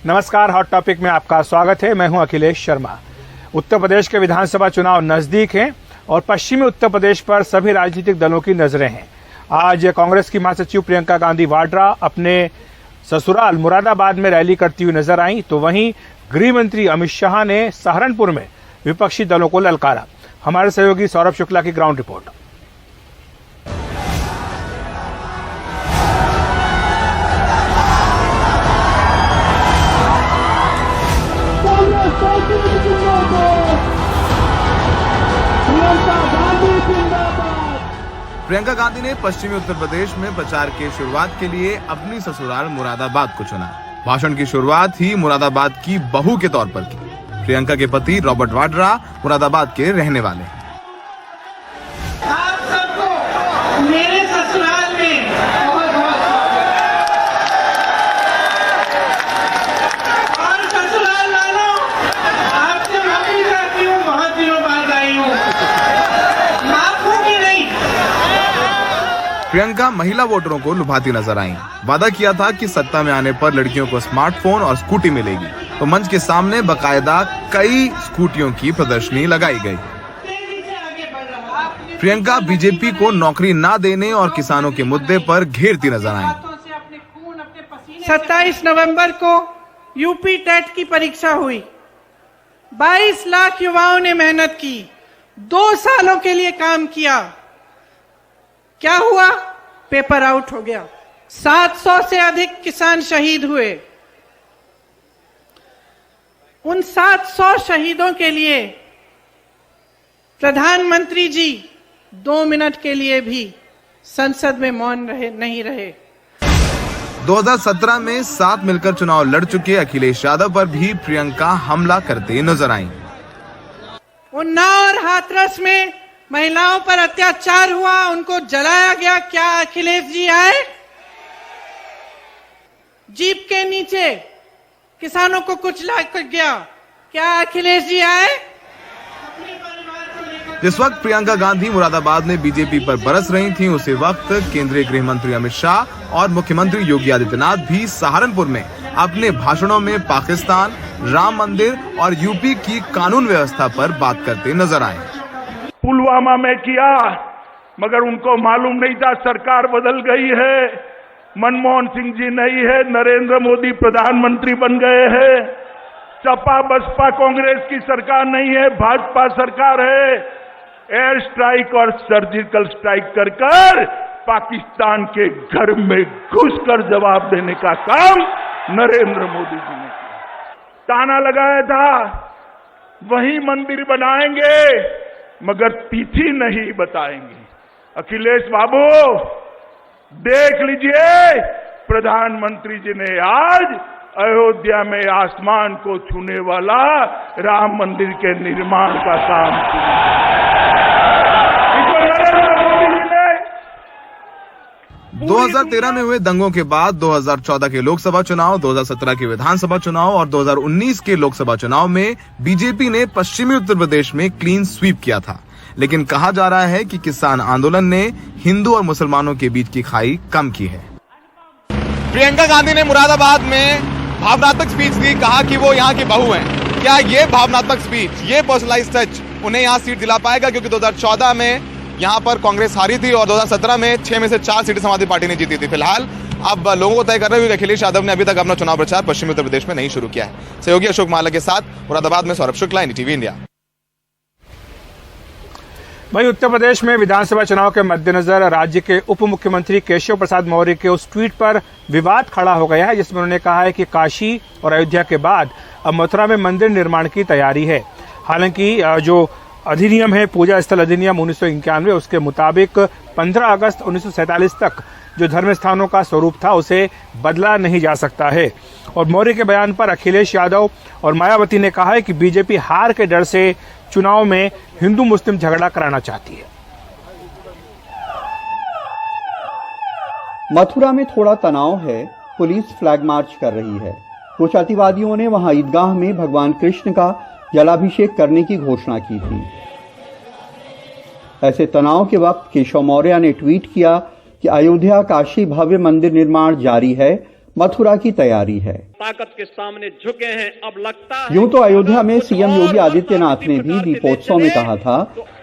नमस्कार, hot topic में आपका स्वागत है। मैं हूं अखिलेश शर्मा। उत्तर प्रदेश के विधानसभा चुनाव नजदीक हैं और पश्चिमी उत्तर प्रदेश पर सभी राजनीतिक दलों की नजरें हैं। आज कांग्रेस की महासचिव प्रियंका गांधी वाड्रा अपने ससुराल मुरादाबाद में रैली करती हुई नजर आई, तो वहीं गृह मंत्री अमित शाह ने सहारनपुर में विपक्षी दलों को ललकारा। हमारे सहयोगी सौरभ शुक्ला की ग्राउंड रिपोर्ट। प्रियंका गांधी ने पश्चिमी उत्तर प्रदेश में प्रचार के शुरुआत के लिए अपनी ससुराल मुरादाबाद को चुना। भाषण की शुरुआत ही मुरादाबाद की बहू के तौर पर की। प्रियंका के पति रॉबर्ट वाड्रा मुरादाबाद के रहने वाले हैं। आप सबको मेरे ससुराल में और ससुराल वालों, आपसे माफी चाहती हूँ, बहुत दिनों बाद आई हूँ, माफ होगी नहीं। प्रियंका महिला वोटरों को लुभाती नजर आई। वादा किया था कि सत्ता में आने पर लड़कियों को स्मार्टफोन और स्कूटी मिलेगी, तो मंच के सामने बकायदा कई स्कूटियों की प्रदर्शनी लगाई गई। प्रियंका बीजेपी को नौकरी ना देने और किसानों के मुद्दे पर घेरती नजर आई। 27 नवंबर को यूपी टेट की परीक्षा हुई। 22 लाख युवाओं ने मेहनत की, 2 सालों के लिए काम किया। क्या हुआ? पेपर आउट हो गया। 700 से अधिक किसान शहीद हुए। उन 700 शहीदों के लिए प्रधानमंत्री जी 2 मिनट के लिए भी संसद में मौन नहीं रहे। 2017 में साथ मिलकर चुनाव लड़ चुके अखिलेश यादव पर भी प्रियंका हमला करते नजर आईं। उन्नाव और हाथरस में महिलाओं पर अत्याचार हुआ, उनको जलाया गया। क्या अखिलेश जी आए? जीप के नीचे किसानों को कुचला गया। क्या अखिलेश जी आए? जिस वक्त प्रियंका गांधी मुरादाबाद में बीजेपी पर बरस रही थीं, उसी वक्त केंद्रीय गृह मंत्री अमित शाह और मुख्यमंत्री योगी आदित्यनाथ भी सहारनपुर में अपने भाषणों में पाकिस्तान, राम मंदिर और यूपी की कानून व्यवस्था पर बात करते नजर आए। पुलवामा में किया, मगर उनको मालूम नहीं था सरकार बदल गई है। मनमोहन सिंह जी नहीं है, नरेंद्र मोदी प्रधानमंत्री बन गए हैं। सपा बसपा कांग्रेस की सरकार नहीं है, भाजपा सरकार है। एयर स्ट्राइक और सर्जिकल स्ट्राइक कर कर पाकिस्तान के घर में घुसकर जवाब देने का काम नरेंद्र मोदी जी ने किया। ताना लगाया था वही मंदिर बनाएंगे मगर तिथि नहीं बताएंगे। अखिलेश बाबू देख लीजिए, प्रधानमंत्री जी ने आज अयोध्या में आसमान को छूने वाला राम मंदिर के निर्माण का काम किया। 2013 में हुए दंगों के बाद 2014 के लोकसभा चुनाव, 2017 के विधानसभा चुनाव और 2019 के लोकसभा चुनाव में बीजेपी ने पश्चिमी उत्तर प्रदेश में क्लीन स्वीप किया था। लेकिन कहा जा रहा है कि किसान आंदोलन ने हिंदू और मुसलमानों के बीच की खाई कम की है। प्रियंका गांधी ने मुरादाबाद में भावनात्मक स्पीच दी, कहा कि वो यहाँ की बहू हैं। क्या ये भावनात्मक स्पीच, ये पर्सनलाइज्ड टच उन्हें यहाँ सीट दिला पाएगा? क्योंकि 2014 में यहाँ पर कांग्रेस हारी थी और 2017 में 6 में से 4 सीटें समाजवादी पार्टी ने जीती थी। फिलहाल अब लोगों को तय कर रहे हुए अखिलेश यादव ने अभी तक अपना चुनाव प्रचार पश्चिमी उत्तर प्रदेश में नहीं शुरू किया है। सहयोगी अशोक माला के साथ मुरादाबाद में सौरभ शुक्ला, एनडीटीवी इंडिया। वहीं उत्तर प्रदेश में विधानसभा चुनाव के मद्देनजर राज्य के उप मुख्यमंत्री केशव प्रसाद मौर्य के उस ट्वीट पर विवाद खड़ा हो गया है, जिसमें उन्होंने कहा है कि काशी और अयोध्या के बाद अब मथुरा में मंदिर निर्माण की तैयारी है। हालांकि जो अधिनियम है, पूजा स्थल अधिनियम 1991, उसके मुताबिक 15 अगस्त 1947 तक जो धर्म स्थानों का स्वरूप था उसे बदला नहीं जा सकता है। और मौर्य के बयान पर अखिलेश यादव और मायावती ने कहा है कि बीजेपी हार के डर से चुनाव में हिंदू मुस्लिम झगड़ा कराना चाहती है। मथुरा में थोड़ा तनाव है, पुलिस फ्लैग मार्च कर रही है। कुछ अतिवादियों ने वहां ईदगाह में भगवान कृष्ण का जलाभिषेक करने की घोषणा की थी। ऐसे तनाव के वक्त केशव मौर्य ने ट्वीट किया कि अयोध्या काशी भव्य मंदिर निर्माण जारी है, मथुरा की तैयारी है। ताकत के सामने झुके हैं, अब लगता है। यूं तो अयोध्या में सीएम योगी आदित्यनाथ ने भी दीपोत्सव में कहा था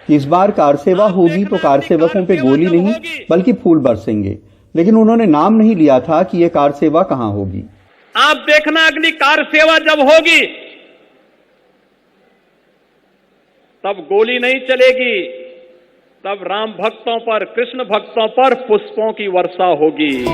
कि इस बार कार सेवा होगी तो कार सेवकों पे गोली नहीं बल्कि फूल बरसेंगे, लेकिन उन्होंने नाम नहीं लिया था कि ये कार सेवा कहां होगी। आप देखना, अगली कार सेवा जब होगी तब गोली नहीं चलेगी, तब राम भक्तों पर, कृष्ण भक्तों पर पुष्पों की वर्षा होगी।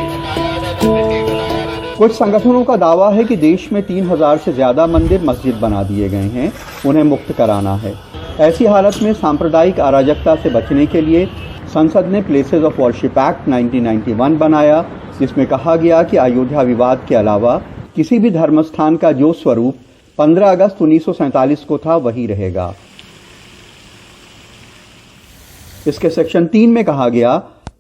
कुछ संगठनों का दावा है कि देश में 3000 से ज्यादा मंदिर मस्जिद बना दिए गए हैं, उन्हें मुक्त कराना है। ऐसी हालत में सांप्रदायिक अराजकता से बचने के लिए संसद ने प्लेसेस ऑफ वर्शिप एक्ट 1991 बनाया, जिसमें कहा गया कि अयोध्या विवाद के अलावा किसी भी धर्मस्थान का जो स्वरूप 15 अगस्त 1947 को था वही रहेगा। इसके सेक्शन 3 में कहा गया,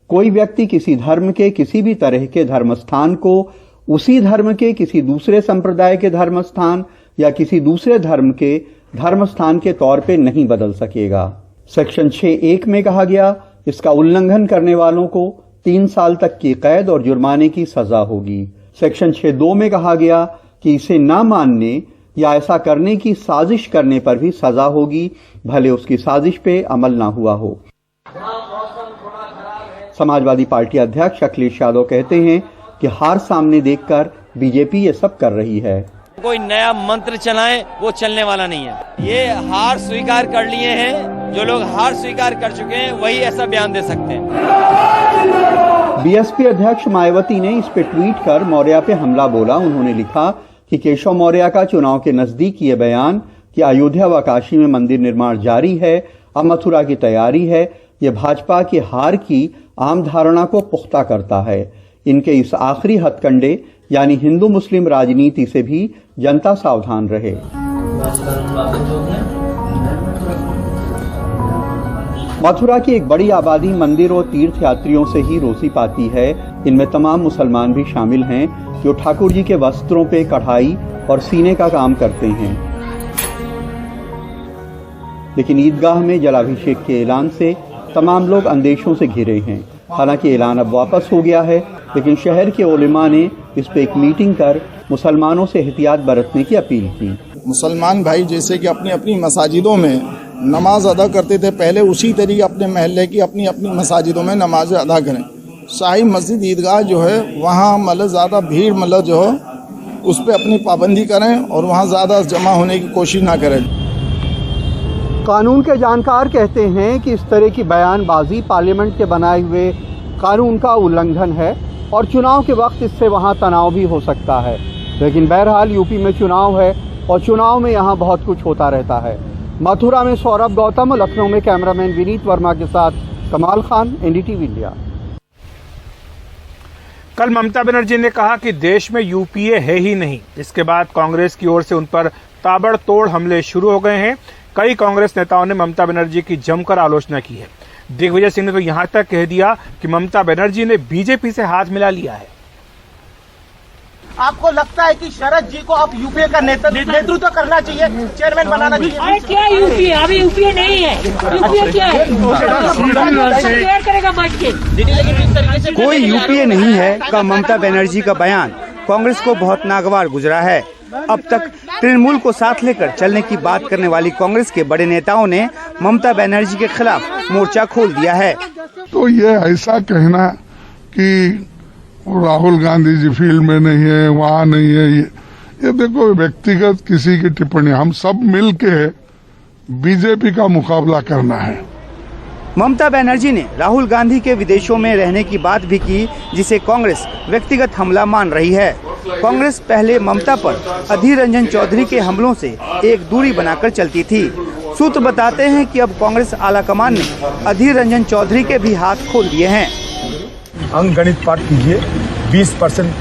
कोई व्यक्ति किसी धर्म के किसी भी तरह के धर्मस्थान को उसी धर्म के किसी दूसरे संप्रदाय के धर्मस्थान या किसी दूसरे धर्म के धर्मस्थान के तौर पे नहीं बदल सकेगा। सेक्शन 6(1) में कहा गया, इसका उल्लंघन करने वालों को 3 साल तक की कैद और जुर्माने की सजा होगी। सेक्शन 6(2) में कहा गया कि इसे न मानने या ऐसा करने की साजिश करने पर भी सजा होगी, भले उसकी साजिश पे अमल ना हुआ हो। समाजवादी पार्टी अध्यक्ष अखिलेश यादव कहते हैं कि हार सामने देखकर बीजेपी ये सब कर रही है। कोई नया मंत्र चलाएं वो चलने वाला नहीं है। ये हार स्वीकार कर लिए हैं, जो लोग हार स्वीकार कर चुके हैं वही ऐसा बयान दे सकते हैं। बीएसपी अध्यक्ष मायावती ने इस पे ट्वीट कर मौर्य पे हमला बोला। उन्होंने लिखा कि केशव मौर्य का चुनाव के नजदीक ये बयान कि अयोध्या व काशी में मंदिर निर्माण जारी है, अब मथुरा की तैयारी है, ये भाजपा की हार की आम धारणा को पुख्ता करता है। इनके इस आखिरी हथकंडे यानी हिंदू मुस्लिम राजनीति से भी जनता सावधान रहे। मथुरा की एक बड़ी आबादी मंदिर और तीर्थ यात्रियों से ही रोजी पाती है। इनमें तमाम मुसलमान भी शामिल हैं जो ठाकुर जी के वस्त्रों पे कढ़ाई और सीने का काम करते हैं। लेकिन ईदगाह में जलाभिषेक के ऐलान से तमाम लोग अंदेशों से घिरे हैं। हालांकि ऐलान अब वापस हो गया है, लेकिन शहर के उलेमा ने इस पे एक मीटिंग कर मुसलमानों से एहतियात बरतने की अपील की। मुसलमान भाई जैसे कि अपनी अपनी मसाजिदों में नमाज अदा करते थे पहले, उसी तरीके अपने महल्ले की अपनी अपनी मसाजिदों में नमाज अदा करें। शाही मस्जिद ईदगाह जो है वहाँ मतलब ज़्यादा भीड़ मतलब जो है उस पर अपनी पाबंदी करें और वहाँ ज़्यादा जमा होने की कोशिश ना करें। कानून के जानकार कहते हैं कि इस तरह की बयानबाजी पार्लियामेंट के बनाए हुए कानून का उल्लंघन है और चुनाव के वक्त इससे वहां तनाव भी हो सकता है। लेकिन बहरहाल यूपी में चुनाव है और चुनाव में यहां बहुत कुछ होता रहता है। मथुरा में सौरभ गौतम, लखनऊ में कैमरामैन विनीत वर्मा के साथ कमाल खान, एनडीटीवी इंडिया। कल ममता बनर्जी ने कहा कि देश में यूपीए है ही नहीं। इसके बाद कांग्रेस की ओर से उन पर ताबड़तोड़ हमले शुरू हो गए हैं। कई कांग्रेस नेताओं ने ममता बनर्जी की जमकर आलोचना की है। दिग्विजय सिंह ने तो यहां तक कह दिया कि ममता बनर्जी ने बीजेपी से हाथ मिला लिया है। आपको लगता है कि शरद जी को अब यूपीए का नेतृत्व करना चाहिए, चेयरमैन बनाना चाहिए? क्या यूपीए? अभी यूपीए नहीं है। यूपीए क्या है? करेगा बैठ के? कोई यूपीए नहीं है का ममता बनर्जी का बयान कांग्रेस को बहुत नागवार गुजरा है। अब तक तृणमूल को साथ लेकर चलने की बात करने वाली कांग्रेस के बड़े नेताओं ने ममता बनर्जी के खिलाफ मोर्चा खोल दिया है। तो ये ऐसा कहना कि राहुल गांधी जी फील्ड में नहीं है, वहाँ नहीं है, ये देखो व्यक्तिगत किसी की टिप्पणी। हम सब मिलके बीजेपी का मुकाबला करना है। ममता बनर्जी ने राहुल गांधी के विदेशों में रहने की बात भी की, जिसे कांग्रेस व्यक्तिगत हमला मान रही है। कांग्रेस पहले ममता पर अधीर रंजन चौधरी के हमलों से एक दूरी बनाकर चलती थी। सूत्र बताते हैं कि अब कांग्रेस आलाकमान ने अधीर रंजन चौधरी के भी हाथ खोल दिए हैं। अंकगणित पाठ कीजिए, 20%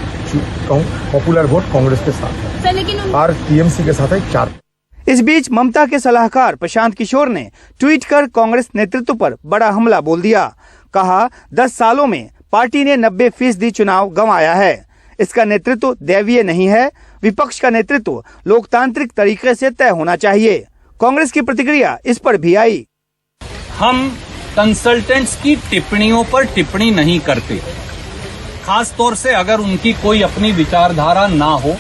पॉपुलर वोट कांग्रेस के साथ है और टीएमसी के साथ है 4। इस बीच ममता के सलाहकार प्रशांत किशोर ने ट्वीट कर कांग्रेस नेतृत्व पर बड़ा हमला बोल दिया। कहा, 10 सालों में पार्टी ने 90% चुनाव गंवाया है। इसका नेतृत्व दैवीय नहीं है। विपक्ष का नेतृत्व लोकतांत्रिक तरीके से तय होना चाहिए। कांग्रेस की प्रतिक्रिया इस पर भी आई। हम कंसल्टेंट्स की टिप्पणियों पर टिप्पणी नहीं करते। खास तौर से अगर उनकी कोई अपनी विचारधारा ना हो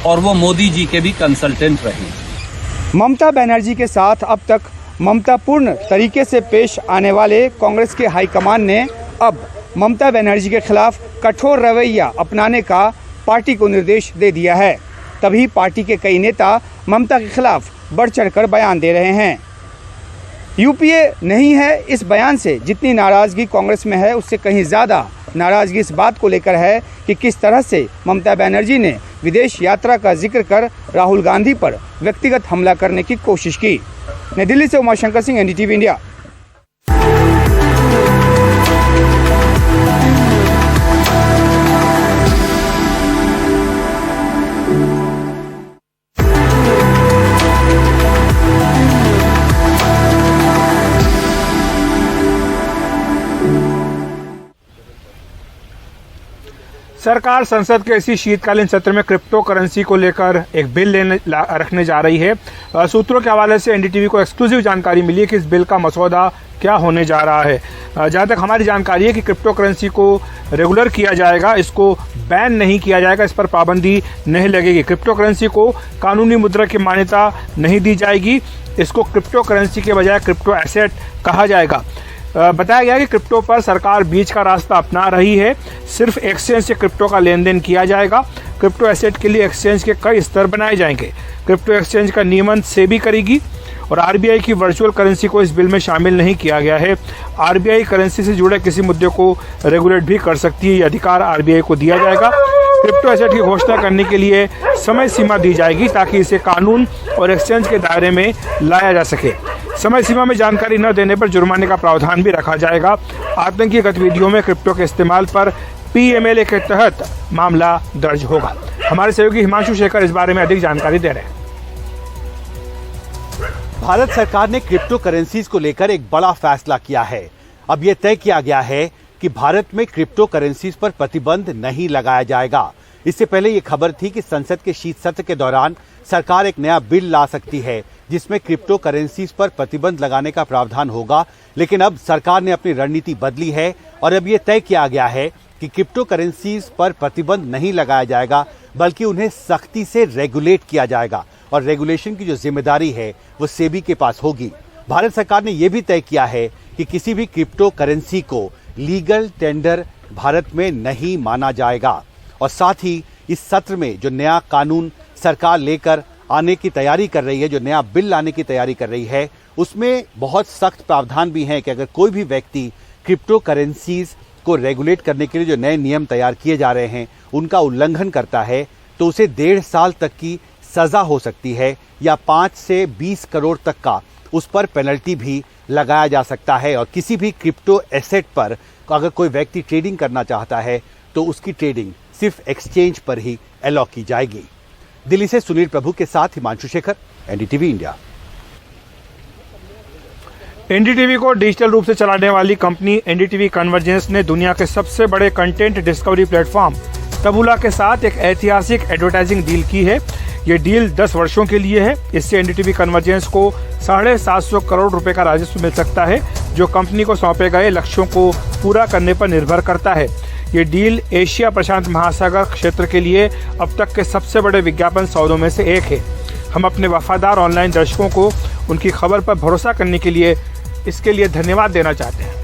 और वो मोदी जी के भी कंसल्टेंट रहे। ममता बनर्जी के साथ अब तक ममतापूर्ण तरीके से पेश आने वाले कांग्रेस के हाईकमान ने अब ममता बनर्जी के खिलाफ कठोर रवैया अपनाने का पार्टी को निर्देश दे दिया है। तभी पार्टी के कई नेता ममता के खिलाफ बढ़ चढ़कर बयान दे रहे हैं। यूपीए नहीं है इस बयान से जितनी नाराजगी कांग्रेस में है, उससे कहीं ज़्यादा नाराजगी इस बात को लेकर है कि किस तरह से ममता बनर्जी ने विदेश यात्रा का जिक्र कर राहुल गांधी पर व्यक्तिगत हमला करने की कोशिश की। नई दिल्ली से उमाशंकर सिंह, एनडीटीवी इंडिया। सरकार संसद के इसी शीतकालीन सत्र में क्रिप्टो करेंसी को लेकर एक बिल रखने जा रही है। सूत्रों के हवाले से एनडीटीवी को एक्सक्लूसिव जानकारी मिली है कि इस बिल का मसौदा क्या होने जा रहा है। जहां तक हमारी जानकारी है कि क्रिप्टो करेंसी को रेगुलर किया जाएगा, इसको बैन नहीं किया जाएगा, इस पर पाबंदी नहीं लगेगी। क्रिप्टो करेंसी को कानूनी मुद्रा की मान्यता नहीं दी जाएगी, इसको क्रिप्टो करेंसी के बजाय क्रिप्टो एसेट कहा जाएगा। बताया गया कि क्रिप्टो पर सरकार बीच का रास्ता अपना रही है। सिर्फ एक्सचेंज से क्रिप्टो का लेन देन किया जाएगा। क्रिप्टो एसेट के लिए एक्सचेंज के कई स्तर बनाए जाएंगे। क्रिप्टो एक्सचेंज का नियमन सेबी करेगी और आरबीआई की वर्चुअल करेंसी को इस बिल में शामिल नहीं किया गया है। आरबीआई करेंसी से जुड़े किसी मुद्दे को रेगुलेट भी कर सकती है, ये अधिकार आरबीआई को दिया जाएगा। क्रिप्टो एसेट की घोषणा करने के लिए समय सीमा दी जाएगी ताकि इसे कानून और एक्सचेंज के दायरे में लाया जा सके। समय सीमा में जानकारी न देने पर जुर्माने का प्रावधान भी रखा जाएगा। आतंकी गतिविधियों में क्रिप्टो के इस्तेमाल पर पीएमएलए के तहत मामला दर्ज होगा। हमारे सहयोगी हिमांशु शेखर इस बारे में अधिक जानकारी दे रहे हैं। भारत सरकार ने क्रिप्टो करेंसीज को लेकर एक बड़ा फैसला किया है। अब यह तय किया गया है कि भारत में क्रिप्टो करेंसीज पर प्रतिबंध नहीं लगाया जाएगा। इससे पहले ये खबर थी कि संसद के शीत सत्र के दौरान सरकार एक नया बिल ला सकती है जिसमें क्रिप्टो करेंसीज पर प्रतिबंध लगाने का प्रावधान होगा, लेकिन अब सरकार ने अपनी रणनीति बदली है और अब यह तय किया गया है कि क्रिप्टो करेंसीज पर प्रतिबंध नहीं लगाया जाएगा बल्कि उन्हें सख्ती से रेगुलेट किया जाएगा और रेगुलेशन की जो जिम्मेदारी है वो सेबी के पास होगी। भारत सरकार ने यह भी तय किया है कि किसी भी क्रिप्टो करेंसी को लीगल टेंडर भारत में नहीं माना जाएगा और साथ ही इस सत्र में जो नया कानून सरकार लेकर आने की तैयारी कर रही है, जो नया बिल लाने की तैयारी कर रही है, उसमें बहुत सख्त प्रावधान भी हैं कि अगर कोई भी व्यक्ति क्रिप्टो करेंसीज को रेगुलेट करने के लिए जो नए नियम तैयार किए जा रहे हैं उनका उल्लंघन करता है तो उसे 1.5 साल तक की सजा हो सकती है या 5 से 20 करोड़ तक का उस पर पेनल्टी भी लगाया जा सकता है। और किसी भी क्रिप्टो एसेट पर अगर कोई व्यक्ति ट्रेडिंग करना चाहता है तो उसकी ट्रेडिंग सिर्फ एक्सचेंज पर ही अलाउ की जाएगी। दिल्ली से सुनील प्रभु के साथ Himanshu Shekhar, NDTV India. NDTV को डिजिटल रूप से चलाने वाली कंपनी एनडीटीवी कन्वर्जेंस ने दुनिया के सबसे बड़े कंटेंट डिस्कवरी प्लेटफॉर्म तबूला के साथ एक ऐतिहासिक एडवर्टाइजिंग डील की है। ये डील 10 वर्षों के लिए है। इससे एनडीटीवी कन्वर्जेंस को 750 करोड़ रुपए का राजस्व मिल सकता है, जो कंपनी को सौंपे गए लक्ष्यों को पूरा करने पर निर्भर करता है। ये डील एशिया प्रशांत महासागर क्षेत्र के लिए अब तक के सबसे बड़े विज्ञापन सौदों में से एक है। हम अपने वफादार ऑनलाइन दर्शकों को उनकी खबर पर भरोसा करने के लिए इसके लिए धन्यवाद देना चाहते हैं।